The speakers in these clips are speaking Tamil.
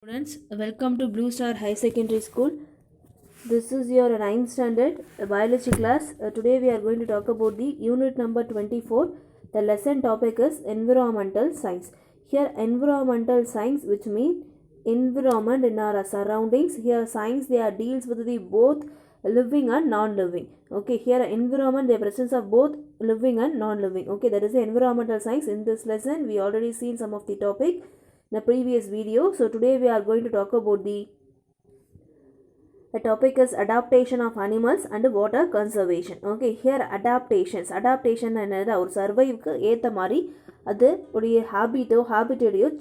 Students, welcome to Blue Star High Secondary School. This is your 9th standard biology class. Today we are going to talk about the unit number 24. The lesson topic is environmental science. Here environmental science, which means environment in our surroundings. Here science deals with the both living and non-living. Okay, here environment, the presence of both living and non-living. Okay, that is the environmental science. In this lesson we already seen some of the topic in the previous video. So today we are going to talk about the topic is adaptation of animals and water conservation. Okay, here adaptation என்னது ஒரு சர்வைவுக்கு ஏற்ற மாதிரி அது உடைய ஹாபிட்டோ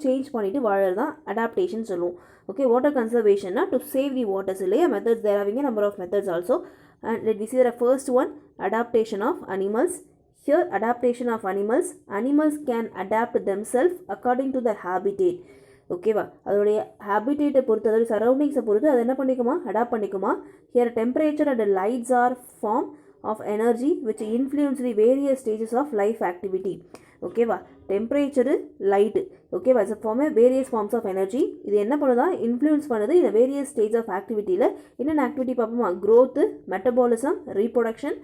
சேஞ்ச் பண்ணிட்டு வாழறதான் adaptation சொல்லுவோம். Okay, water conservation to save the waters இல்லையா methods, there are having a number of methods also, and let me see the first one, adaptation of animals. Here adaptation of animals can adapt themselves according to their habitat. ஓகேவா, அதோடைய ஹேபிட்டேட்டை பொறுத்து, அதோடைய சரௌண்டிங்ஸை பொறுத்து அது என்ன பண்ணிக்குமா, அடாப்ட் பண்ணிக்குமா. Here temperature and lights are form of energy which influence the various stages of life activity. ஓகேவா, டெம்பரேச்சரு லைட்டு ஓகேவா it's form various forms of energy. இது என்ன பண்ணுதா, இன்ஃப்ளூயன்ஸ் பண்ணுது இந்த வேரியஸ் ஸ்டேஜ் ஆஃப் ஆக்டிவிட்டியில். என்னென்ன ஆக்டிவிட்டி பார்ப்போமா, growth, metabolism, reproduction,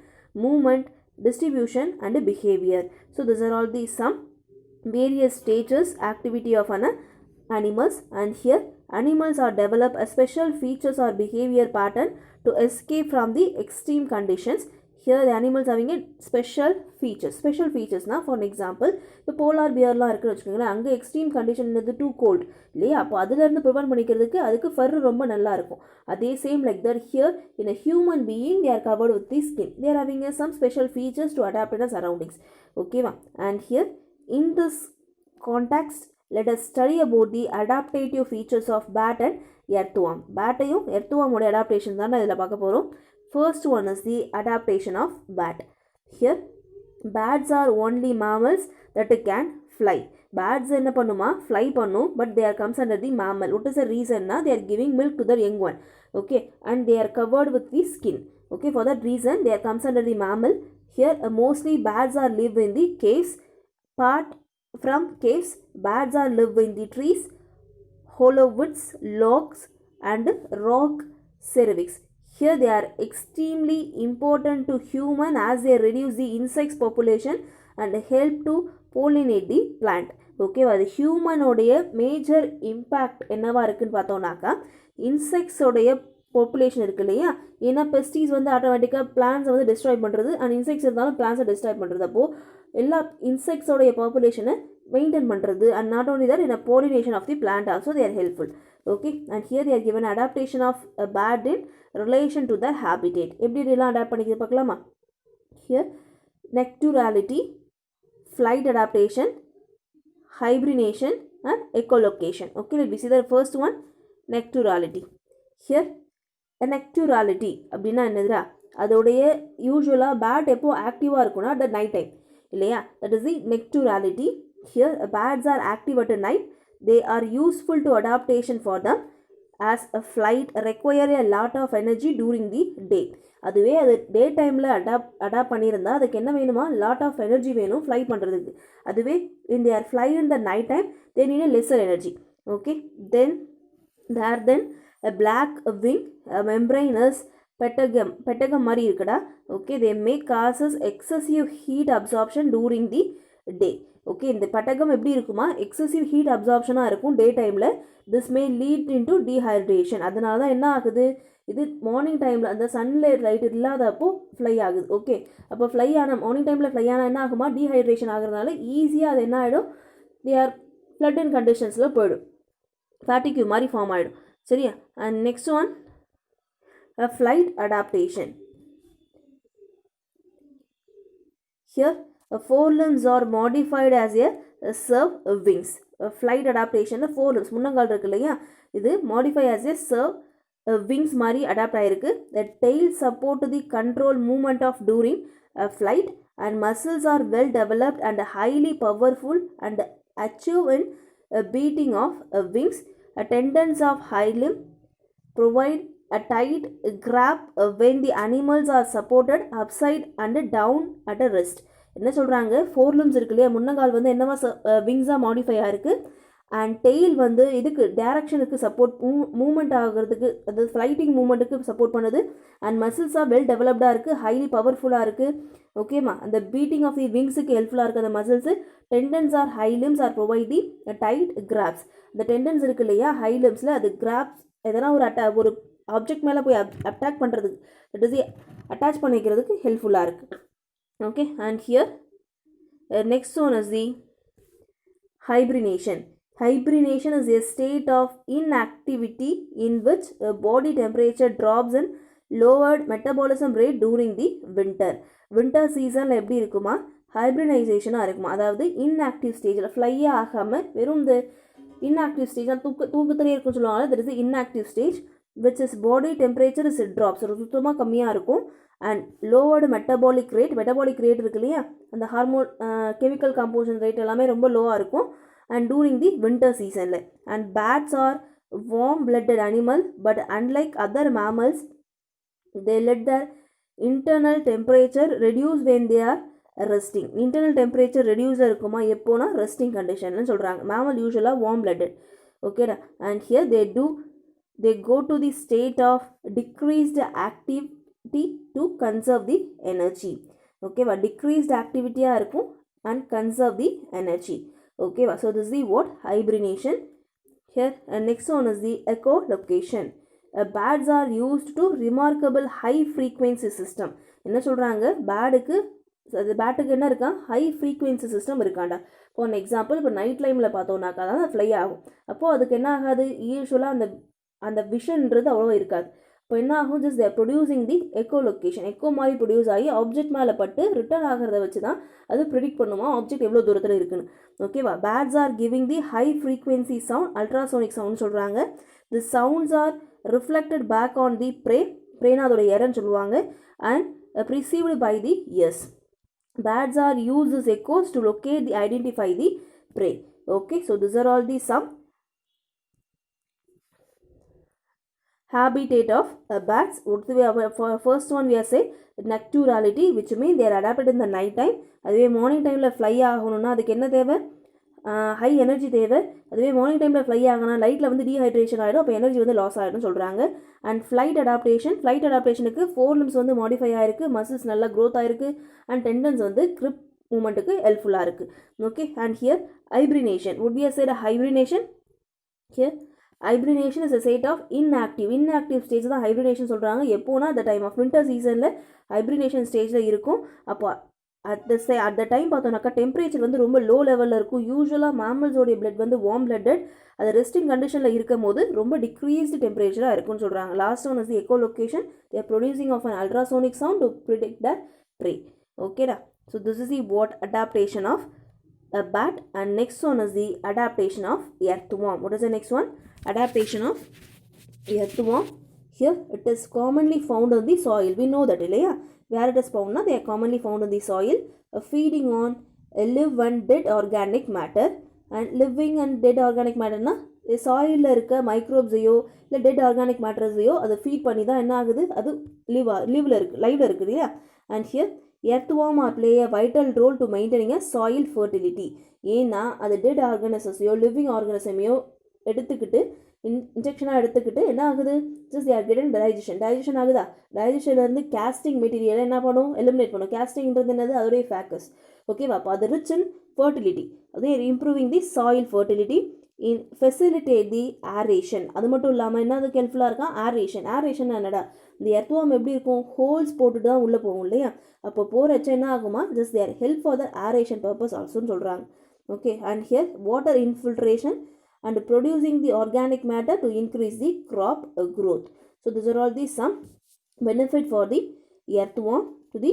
movement, distribution and behavior. So these are all the some various stages activity of an animals, and here animals are develop a special features or behavior pattern to escape from the extreme conditions. Here the animals having a special features now, for an example the polar bear la irukku vechukonga, anga extreme condition is too cold இல்லையா, அப்போ அதிலிருந்து ப்ரிவென்ட் பண்ணிக்கிறதுக்கு அதுக்கு ஃபர் ரொம்ப நல்லா இருக்கும். அதே same like that here in a human being they are covered with the skin, they are having some special features to adapt to the surroundings. ஓகேவா, and here in this context let us study about the adaptative features of bat and earthworm. பேட்டையும் எர்த்வார்மோட அடாப்டேஷன் தான் இதில் பார்க்க போகிறோம். First one is the adaptation of bat. Here bats are only mammals that can fly. Bats என்ன பண்ணுமா, fly பண்ணும், but they are comes under the mammal. What is the reason na, they are giving milk to their young one. Okay, and they are covered with the skin. Okay, for that reason they are comes under the mammal. Here mostly bats are live in the caves. Apart from caves, bats are live in the trees, hollow woods, logs and rock cervix. Here they are extremely important to human as they reduce the insects population and help to pollinate the plant. Okay, அது ஹியூமனோடைய மேஜர் இம்பேக்ட் என்னவா இருக்குன்னு பார்த்தோம்னாக்கா, இன்செக்ட்ஸோடைய பாப்புலேஷன் இருக்கு இல்லையா, ஏன்னா பெஸ்டிஸ் வந்து ஆட்டோமேட்டிக்காக பிளான்ஸை வந்து டிஸ்ட்ராய் பண்ணுறது, அண்ட் இன்செக்ட்ஸ் இருந்தாலும் பிளான்ஸை டிஸ்ட்ராய் பண்ணுறது. அப்போது எல்லா இன்செக்ட்ஸோடைய பாப்புலேஷனை மெயின்டைன் பண்ணுறது, and not only that in a pollination of the plant also they are helpful. Okay, and here they are given adaptation of a bat in relation to the habitat. எப்படி இதெல்லாம் அடாப்ட் பண்ணிக்கிறது பார்க்கலாமா. Here nocturnality, flight adaptation, hibernation and echolocation. Okay, let me see the first one, nocturnality. Here nocturnality அப்படின்னா என்னதுடா, அதோடைய யூஸ்வலாக பேட் எப்போ ஆக்டிவாக இருக்கும்னா at the night time இல்லையா, that is the nocturnality. Here bats are active at night. They are useful to adaptation for them as a flight require a lot of energy during the day. அதுவே அது டே டைமில் அடாப்ட் பண்ணியிருந்தா அதுக்கு என்ன வேணுமா, லாட் ஆஃப் எனர்ஜி வேணும் ஃப்ளை பண்ணுறதுக்கு. அதுவே in they are fly in the night time they need a lesser energy. Okay, then a black wing membranous petagum மாதிரி இருக்குடா. Okay, they may causes excessive heat absorption during the day. Okay, இந்த பட்டகம் எப்படி இருக்குமா, எக்ஸசிவ் ஹீட் அப்சார்ப்ஷனாக இருக்கும் டே டைமில். This may lead in to dehydration. அதனால தான் என்ன ஆகுது, இது மார்னிங் டைமில் அந்த சன்லைட் லைட் இல்லாதப்போ ஃப்ளை ஆகுது. ஓகே, அப்போ ஃப்ளை ஆன மார்னிங் டைமில் ஃப்ளை ஆனால் என்ன ஆகுமா, டீஹைட்ரேஷன் ஆகிறதுனால ஈஸியாக அது என்ன ஆகிடும், தே ஆர் ஃப்ளட் இன் கண்டிஷன்ஸில் போயிடும், ஃபேட்டிக்யூ மாதிரி ஃபார்ம் ஆகிடும். சரியா, and next one flight adaptation. Here forelimbs are modified as a serve wings. Flight adaptation forelimbs முன்னங்கால் இருக்கு இல்லையா, இது modify as a serve wings மாதிரி அடாப்ட் ஆயிருக்கு. The tail support the control movement of during flight, and muscles are well developed and highly powerful and achieve in beating of wings. Tendons of high limb provide a tight grab when the animals are supported upside and down at a rest. என்ன சொல்கிறாங்க, ஃபோர் லிம்ஸ் இருக்கு இல்லையா, முன்னங்கால் வந்து என்னவா விங்ஸாக மாடிஃபை ஆகிருக்கு, அண்ட் டெயில் வந்து இதுக்கு டேரக்ஷனுக்கு சப்போர்ட் மூவ்மெண்ட் ஆகிறதுக்கு, அதாவது ஃப்ளைட்டிங் மூவ்மெண்ட்டுக்கு சப்போர்ட் பண்ணுது. அண்ட் மசில்ஸாக வெல் டெவலப்டாக இருக்குது, ஹைலி பவர்ஃபுல்லாக இருக்குது. ஓகேம்மா, அந்த பீட்டிங் ஆஃப் தி விங்ஸுக்கு ஹெல்ப்ஃபுல்லாக இருக்குது அந்த muscles. Tendons are high limbs are provide the tight grips. இந்த டெண்டன்ஸ் இருக்கு இல்லையா ஹை லிம்ஸில், அது கிராப்ஸ் எதனா ஒரு ஆப்ஜெக்ட் மேலே போய் அட்டாக் பண்ணுறதுக்கு, தட் இஸ் அட்டாச் பண்ணிக்கிறதுக்கு ஹெல்ப்ஃபுல்லாக இருக்குது. Okay, and here next one is the hibernation. Hibernation is a state of inactivity in which body temperature drops and lowered metabolism rate during the winter. Winter season எப்படி இருக்குமா, ஹைப்ரினைசேஷனாக இருக்குமா, அதாவது இன்ஆக்டிவ் ஸ்டேஜில் ஃப்ளையே ஆகாமல் வெறும் இந்த இன்ஆக்டிவ் ஸ்டேஜ் தூக்கத்திலே இருக்குன்னு சொல்லுவாங்க. That is inactive stage which is body temperature is drops, சுத்தமாக கம்மியாக இருக்கும். அண்ட் லோவர்டு மெட்டபாலிக் ரேட் இருக்கு இல்லையா, அந்த ஹார்மோன் கெமிக்கல் காம்போசிஷன் ரேட் எல்லாமே ரொம்ப லோவாக இருக்கும். அண்ட் டூரிங் தி வின்டர் சீசனில். And bats are warm blooded animal, but unlike other mammals they let their internal temperature reduce when they are resting. internal temperature reduce இருக்குமா எப்போனா resting conditionனு சொல்கிறாங்க. mammal யூஸ்வலாக warm blooded. ஓகேடா, and here they go to the state of decreased activity to conserve the energy. ஓகேவா, decreased activityயாக இருக்கும் and conserve the energy. ஓகேவா, so this is the what hibernation. Here next one is the echolocation. Bats are used to remarkable high frequency system. என்ன சொல்கிறாங்க, பேட்டுக்கு என்ன இருக்கா, ஹை ஃப்ரீக்வன்சி சிஸ்டம் இருக்காண்டா. ஃபார் எக்ஸாம்பிள் இப்போ நைட் டைமில் பார்த்தோம்னாக்கா தான் அது ஃப்ளை ஆகும். அப்போது அதுக்கு என்ன ஆகாது, யூஸ்வலாக அந்த விஷன்றது அவ்வளோ இருக்காது. இப்போ என்ன ஆகும், just there producing the echolocation. Echo மாதிரி ப்ரொடியூஸ் ஆகி ஆப்ஜெக்ட் மேலே பட்டு ரிட்டர்ன் ஆகிறத வச்சு தான் அது ப்ரிடிக்ட் பண்ணுமா ஆப்ஜெக்ட் எவ்வளோ தூரத்தில் இருக்குன்னு. ஓகேவா, bats are giving the high frequency sound, ultrasonic sound சொல்கிறாங்க. The sounds are reflected back on the preyனா அதோட எரன்னு சொல்லுவாங்க. and perceived by the ears. Bats are used as echoes to locate the identify the prey. Okay, so these are all the some habitat of bats. First one we are say nocturnality, which means they are adapted in the night time. அதுவே மார்னிங் டைமில் ஃப்ளை ஆகணும்னா அதுக்கு என்ன தேவை, ஹை எனர்ஜி தேவை. அதுவே மார்னிங் டைமில் ஃப்ளை ஆகணும், லைட்டில் வந்து டீஹைட்ரேஷன் ஆகிடும், அப்போ எனர்ஜி வந்து லாஸ் ஆகிடும் சொல்கிறாங்க. அண்ட் ஃப்ளைட் அடாப்டேஷனுக்கு 4 limbs வந்து மாடிஃபை ஆகிருக்கு, மசில்ஸ் நல்லா க்ரோத் ஆகிருக்கு, அண்ட் டெண்டன்ஸ் வந்து கிரிப் மூமெண்ட்டுக்கு ஹெல்ப்ஃபுல்லாக இருக்குது. Okay, and here hibernation would be a state of hibernation. Here hibernation is a state of inactive stage தான் ஹைப்ரினேஷன் சொல்கிறாங்க. எப்போனா அந்த டைம் ஆஃப் வின்டர் சீசனில் ஹைப்ரினேஷன் ஸ்டேஜில் இருக்கும். அப்போ அட் த டைம் பார்த்தோம்னாக்கா டெம்பரேச்சர் வந்து ரொம்ப லோ லெவலில் இருக்கும். யூஸ்வலாக மேமல்ஸோடைய பிளட் வந்து வார்ம் பிளட்டட், அது ரெஸ்டிங் கண்டிஷனில் இருக்கும் போது ரொம்ப டிக்ரீஸ்டு டெம்பரேச்சராக இருக்கும்னு சொல்கிறாங்க. Last one is the echolocation. They are producing of an ultrasonic sound to predict the prey. ஓகேடா, so this is the what adaptation of a bat. And next one is the adaptation of earthworm. What is the next one? Adaptation of earthworm. Here it is commonly found on the soil. We know that, இல்லையா, where it is found na, they are commonly found in the soil, feeding on live and dead organic matter. And living and dead organic matter na, சாயிலில் இருக்க மைக்ரோப்ஸையோ இல்லை டெட் ஆர்கானிக் மேட்டர்ஸையோ அதை ஃபீட் பண்ணி தான் என்ன ஆகுது, அது லைவில் இருக்குது இல்லையா. And here earthworm are play a vital role to maintaining a soil fertility. ஏன்னா அது டெட் ஆர்கானிசஸையோ லிவிங் ஆர்கானிசமையோ எடுத்துக்கிட்டு இன்ஜெக்ஷனாக எடுத்துக்கிட்டு என்ன ஆகுது, ஜஸ்ட் ஆர் கெட்டிங் டைஜஷன் ஆகுதா. டைஜஷன்லேருந்து கேஸ்டிங் மெட்டீரியலை என்ன பண்ணும், எலிமினேட் பண்ணும். கேஸ்டிங்கிறது என்னது, அதோடைய ஃபேக்கஸ். ஓகேவா, அப்போ அது ரிச் இன் ஃபர்டிலிட்டி, அதே இம்ப்ரூவிங் தி சாயில் ஃபர்டிலிட்டி, இன் ஃபெசிலிட்டேட் தி ஏரேஷன். அது மட்டும் இல்லாமல் என்ன அதுக்கு ஹெல்ப்ஃபுல்லாக இருக்கா, ஏரேஷன் என்னடா, இந்த எர்த்வார்ம் எப்படி இருக்கும், ஹோல்ஸ் போட்டுட்டு தான் உள்ளே போகும் இல்லையா. அப்போ போகிறச்ச என்ன ஆகுமா, just there help for the aeration purpose ஆல்சோன்னு சொல்கிறாங்க. Okay, and here water infiltration and producing the organic matter to increase the crop growth. So these are all the some benefit for the earthworm to the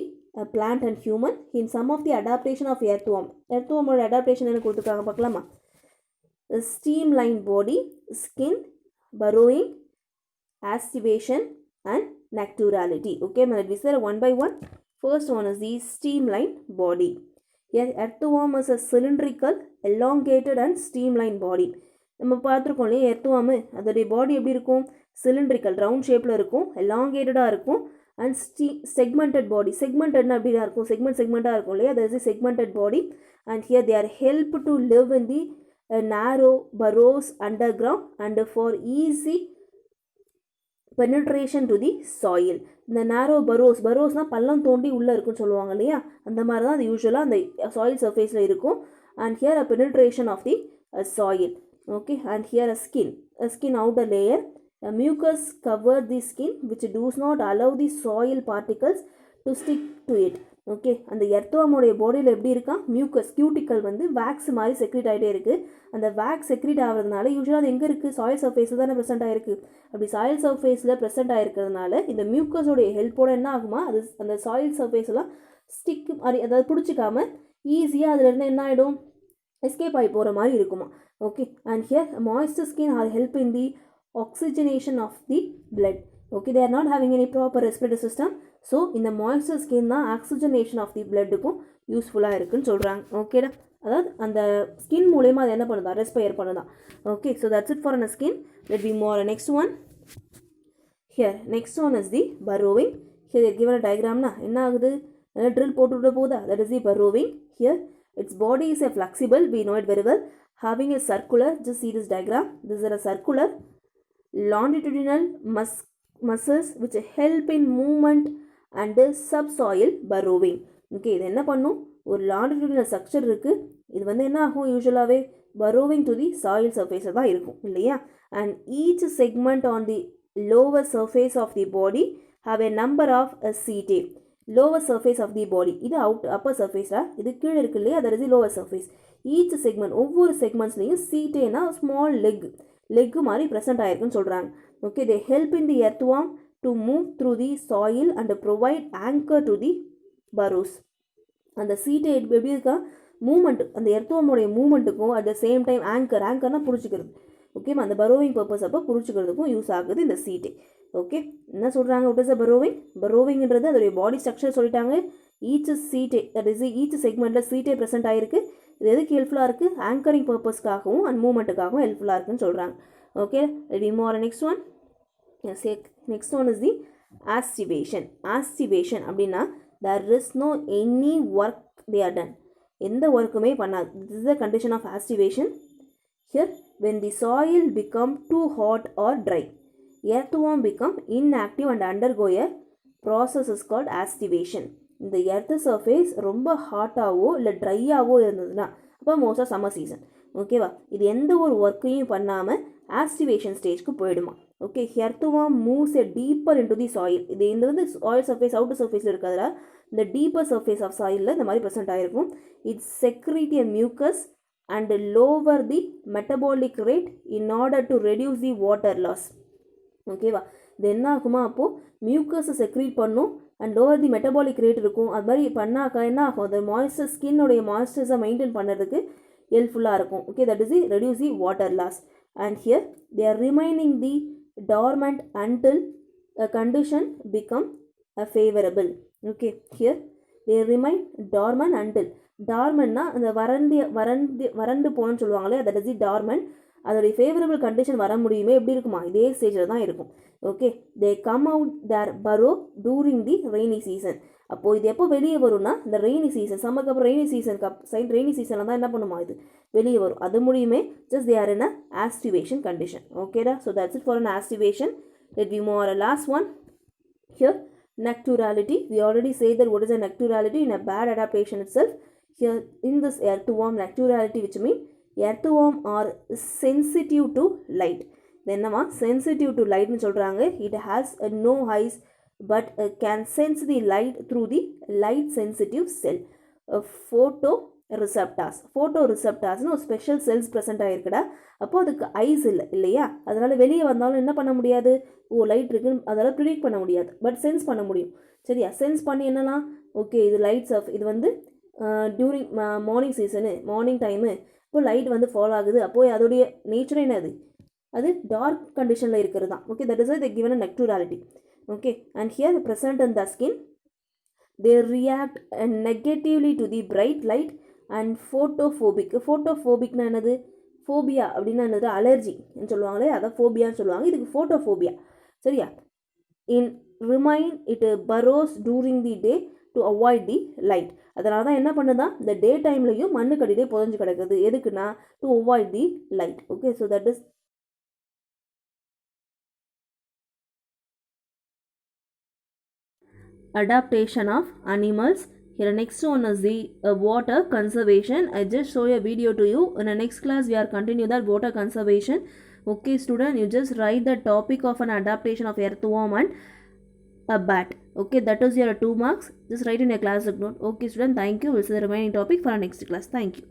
plant and human. In some of the adaptation of earthworm ஓட adaptation என்ன கொடுத்துருக்காங்க பார்க்கலாமா. Streamlined body, skin, burrowing, aestivation and nocturnality. Okay, let me say one by one. First one is the streamlined body. Here earthworm is a cylindrical, elongated and streamlined body. நம்ம பார்த்துருக்கோம் இல்லையா, எர்த்வார்மு அதோடைய பாடி எப்படி இருக்கும், சிலிண்ட்ரிக்கல் ரவுண்ட் ஷேப்பில் இருக்கும், எலாங்கேட்டடாக இருக்கும், அண்ட் செக்மெண்டட் பாடி. செக்மெண்டட்னா அப்படி தான் இருக்கும், செக்மெண்ட்டாக இருக்கும் இல்லையா, that is segmented body. And here they R help to live in the narrow burrows underground and for easy penetration to the soil. இந்த நேரோ பரோஸ்னால் பள்ளம் தோண்டி உள்ளே இருக்குன்னு சொல்லுவாங்க இல்லையா, அந்த மாதிரி தான் அது யூஸ்வலாக அந்த சாயில் சர்ஃபேஸில் இருக்கும். And here a penetration of the soil. Okay, and here a skin outer layer. A mucus cover the skin which does not allow the soil particles to stick to it. Okay, அந்த எர்த்வார்மோடைய பாடியில் எப்படி இருக்கா, மியூக்கஸ் கியூட்டிக்கல் வந்து வேக்ஸ் மாதிரி செக்ரீட் ஆகிட்டே இருக்குது. அந்த வேக்ஸ் செக்ரீட் ஆகிறதுனால யூஸ்வலாக அது எங்கே இருக்குது, சாயில் சர்ஃபேஸில் தானே ப்ரெசென்ட் ஆகிருக்கு. அப்படி சாயில் சர்ஃபேஸில் ப்ரெசென்ட் ஆகிருக்கிறதுனால இந்த மியூக்கஸோடைய ஹெல்ப்போட என்ன ஆகுமா, அது அந்த சாயில் சர்ஃபேஸ்லாம் ஸ்டிக் மாதிரி, அதாவது பிடிச்சிக்காம ஈஸியாக அதுலேருந்து என்ன ஆகிடும், எஸ்கேப் ஆகி போகிற மாதிரி இருக்குமா. Okay, and here moister skin are help in the oxygenation of the blood. Okay, they are not having any proper respiratory system. So இந்த moisture skin தான் oxygenation of the bloodக்கும் யூஸ்ஃபுல்லாக இருக்குன்னு சொல்கிறாங்க. ஓகேடா, அதாவது அந்த ஸ்கின் மூலயமா அது என்ன பண்ணுதா, ரெஸ்பயர் பண்ணுதான். Okay, so that's it for an skin. Let me more next one. Here next one is the burrowing. Here they given a diagram na என்ன ஆகுது, ட்ரில் போட்டு விட போதா, that is the burrowing. Here its body is a flexible, we know it very well, having a circular, just see this diagram, this is a circular longitudinal muscles which help in movement and subsoil burrowing. Okay, இது என்ன பண்ணும், ஒரு longitudinal ஸ்ட்ரக்சர் இருக்குது, இது வந்து என்ன ஆகும், யூஸ்வலாகவே burrowing to the soil surface தான் இருக்கும் இல்லையா. and each segment on the lower surface of the body have a number of setae. lower surface of the body, இது upper surface, இது கீழே இருக்கு இல்லையா, that is the lower surface. each segment, ஒவ்வொரு செக்மெண்ட்ஸ்லையும் சீட்டேனா ஸ்மால் லெக் மாதிரி ப்ரெசென்ட் ஆகிருக்குன்னு சொல்கிறாங்க. Okay, they help in the earthworm to move through the soil and provide anchor to the burrows. அந்த சீட்டை எப்படி இருக்கா, மூமெண்ட், அந்த எர்த்வார்மோடைய மூமெண்ட்டுக்கும் அட் த சேம் டைம் ஆங்கர்னா பிடிச்சிக்கிறது. ஓகே, அந்த பரோவிங் பர்பஸ் அப்போ பிடிச்சிக்கிறதுக்கும் யூஸ் ஆகுது இந்த சீட்டை. ஓகே, என்ன சொல்கிறாங்க, வாட் இஸ் அ பரோவிங்ன்றது அதோடைய பாடி ஸ்ட்ரக்சர் சொல்லிட்டாங்க. ஈச் சீட்டை, தட் இஸ் ஈச் செக்மெண்ட்டில் சீட்டை ப்ரெசென்ட் ஆகிருக்கு. இது எதுக்கு ஹெல்ப்ஃபுல்லாக இருக்குது, ஆங்கரிங் பர்பஸ்க்காகவும் அண்ட் மூமெண்ட்டுக்காகவும் ஹெல்ப்ஃபுல்லாக இருக்குன்னு சொல்கிறாங்க. Okay, ready more next one. Next one is the aestivation. Aestivation அப்படின்னா there is no any work they are done, எந்த ஒர்க்குமே பண்ணாது. this is the condition of activation. Here when the soil become too hot or dry, earthworm become inactive and undergo a process is called activation. இந்த எர்த் சர்ஃபேஸ் ரொம்ப ஹாட்டாவோ இல்லை ட்ரையாவோ இருந்ததுன்னா அப்போ மோஸ்ட்டாக சம்மர் சீசன். ஓகேவா, இது எந்த ஒரு ஒர்க்கையும் பண்ணாமல் ஆஸ்டிவேஷன் ஸ்டேஜ்க்கு போயிடுமா. Okay, earthworm moves a deeper into the soil. இது இந்த வந்து சாயில் சர்ஃபேஸ் அவுட்டர் சர்ஃபேஸில் இருக்கிறதுல இந்த டீப்பர் சர்ஃபேஸ் ஆஃப் சாயிலில் இந்த மாதிரி ப்ரெசென்ட் ஆகிருக்கும். It's secrete a mucus and lower the metabolic rate in order to reduce the water loss. ஓகேவா, இது என்ன ஆகுமா, அப்போது மியூக்கஸை செக்ரீட் பண்ணும் and lower the metabolic rate இருக்கும். அது மாதிரி பண்ணாக்கா என்ன ஆகும், அந்த மாய்ஸ்டர் ஸ்கின்னுடைய மாய்ஸ்டர்ஸை மெயின்டைன் பண்ணுறதுக்கு ஹெல்ப்ஃபுல்லாக இருக்கும். Okay, that is the reduce the water loss. And here they are remaining the dormant until a condition become favorable. Okay, here they remain dormant until, dormantனா அந்த வறண்டு போகணும்னு சொல்லுவாங்களே, that is the dormant. அதோடைய ஃபேவரபிள் கண்டிஷன் வர முடியுமே, எப்படி இருக்குமா, இதே ஸ்டேஜில் தான் இருக்கும். Okay, they come out their burrow during the rainy season. அப்போது இது எப்போ வெளியே வரும்னா இந்த ரெய்னி சீசன், சம்மருக்கு அப்புறம் ரெய்னி சீசனில் தான் என்ன பண்ணுமா இது வெளியே வரும். அது முடியுமே just they are in a aestivation condition. ஓகேடா, so that's it for an aestivation. Let we move on last one. Here nocturnality. We already say that what is a nocturnality in a bad adaptation itself. Here in this earthworm nocturnality, which means earthworm are sensitive to light. என்னமா sensitive to light னு சொல்கிறாங்க. It has no eyes but can sense the light through the light sensitive cell. photoreceptors ஒரு ஸ்பெஷல் செல்ஸ் ப்ரெசென்ட் ஆகிருக்குடா. அப்போது அதுக்கு ஐஸ் இல்லையா, அதனால் வெளியே வந்தாலும் என்ன பண்ண முடியாது, லைட் இருக்குன்னு அதனால் ப்ரிடிக்ட் பண்ண முடியாது, பட் சென்ஸ் பண்ண முடியும். சரியா, சென்ஸ் பண்ணி என்னலாம், ஓகே இது லைட்ஸ் ஆஃப், இது வந்து during morning season, morning time, இப்போது லைட் வந்து ஃபாலோ ஆகுது, அப்போது அதோடைய நேச்சர் என்னது, அது டார்க் கண்டிஷனில் இருக்கிறது தான். Okay, that is why they given a nocturnality. Okay, and here present in the skin, they react negatively to the bright light and photophobic என்னது, ஃபோபியா அப்படின்னா என்னது, அலர்ஜின்னு சொல்லுவாங்களே, அதான் ஃபோபியான்னு சொல்லுவாங்க. இதுக்கு ஃபோட்டோஃபோபியா. சரியா, in remain it burrows during the day to avoid the light. அதனால தான் என்ன பண்ணுதான் இந்த டே டைம்லையும் மண்ணுக்கடியிலே புதஞ்சு கிடக்குது. எதுக்குன்னா to avoid the light. Okay, so that is adaptation of animals. Here next one is the water conservation. I just show a video to you. In the next class we are continue that water conservation. Okay student, you just write the topic of an adaptation of earthworm and a bat. Okay, that is your 2 marks. Just write in your class note. Okay student, thank you. We'll see the remaining topic for our next class. Thank you.